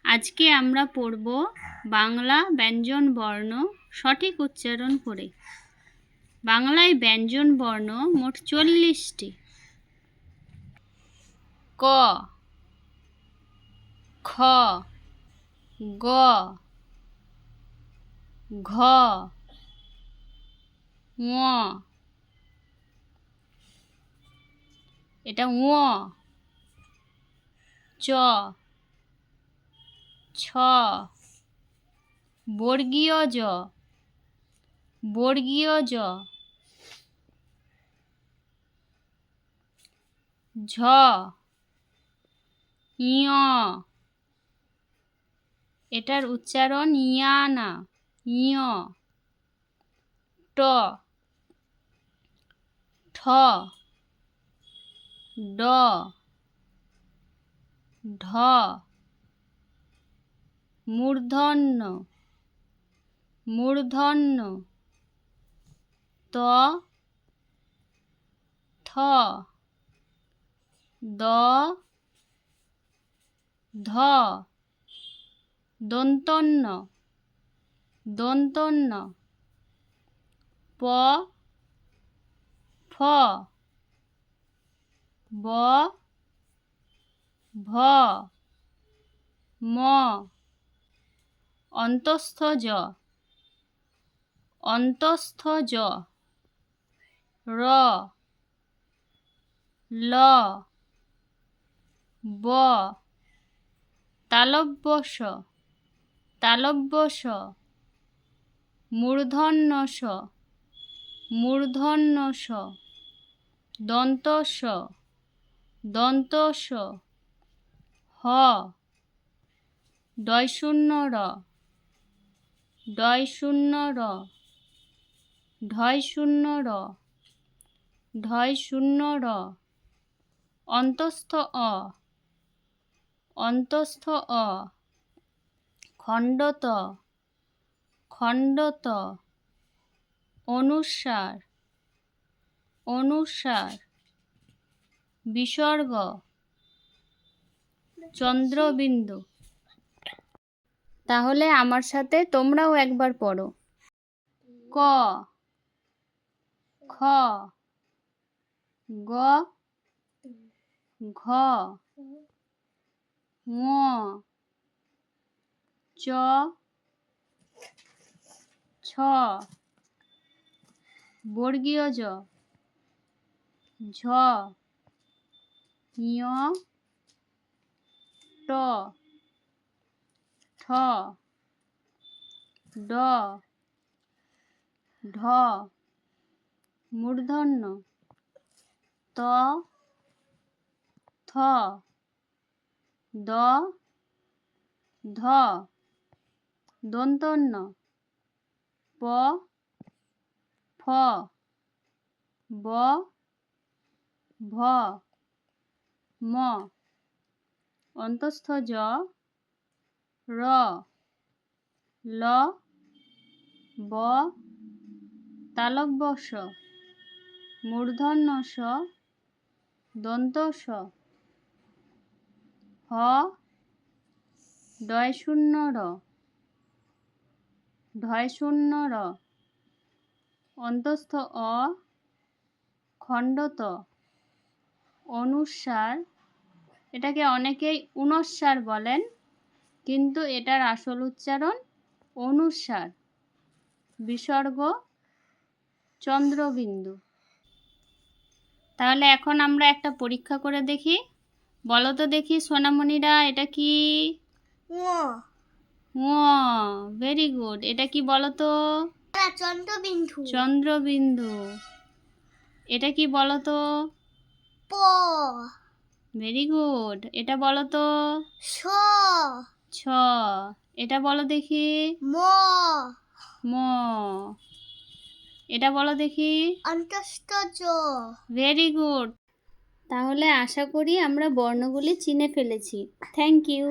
আজকে আমরা পড়ব বাংলা ব্যঞ্জন বর্ণ সঠিক উচ্চারণ করে। বাংলায় ব্যঞ্জন বর্ণ মোট 40টি। ক, খ, গ, ঘ, ঙ, এটা ঙ, চ, ছ, বর্গীয় জ, বর্গীয় জ, ঝ, ঞ, এটার উচ্চারণ ইয়া না, ঞ, ট, ঠ, ড, ঢ, মূর্ধন্য, মূর্ধন্য, ত, থ, দ, ধ, দন্তন্য, দন্তন্য, প, ফ, ব, ভ, ম, অন্তস্থ জ, অন্তস্থ জ, র, ল, ব, তালব্য স, তালব্য স, মূর্ধন্য স, মূর্ধন্য স, দন্ত স, দন্ত স, হ, ডয় শূন্য র, ডয় শূন্য র, ঢয় শূন্য র, ঢয় শূন্য র, অন্তস্থ অ, অন্তস্থ অ, খণ্ডত, খণ্ডত, অনুস্বার, অনুস্বার, বিসর্গ, চন্দ্রবিন্দু। তাহলে আমার সাথে তোমরাও একবার পড়ো। ক, খ, গ, ঘ, ঙ, চ, ছ, বর্গীয় জ, ঝ, ঞ, ট, ঠ, ড, ঢ, মূর্ধন্য, ত, থ, দ, ধ, দন্তন্য, প, ফ, ব, ভ, ম, অন্তস্থ জ, র, ল, ব, তালব্য স, মূর্ধন্য স, দন্ত স, হ, ডয় শূন্য র, ঢয় শূন্য র, অন্তস্থ অ, খণ্ডত, অনুস্বার, এটাকে অনেকেই উনস্বার বলেন, কিন্তু এটার আসল উচ্চারণ অনুস্বার, বিসর্গ, চন্দ্রবিন্দু। তাহলে এখন আমরা একটা পরীক্ষা করে দেখি। বলো তো দেখি সোনামণিরা, এটা কি? Very good. এটা কি বলো তো? চন্দ্রবিন্দু। চন্দ্রবিন্দু। এটা কি বলো তো? প। Very good. এটা বলো তো? ছ। ছ। এটা বলো দেখি? ম। ম। এটা বলো দেখি? অন্তস্থ জ। Very good. তাহলে আশা করি আমরা বর্ণগুলি চিনে ফেলেছি। Thank you.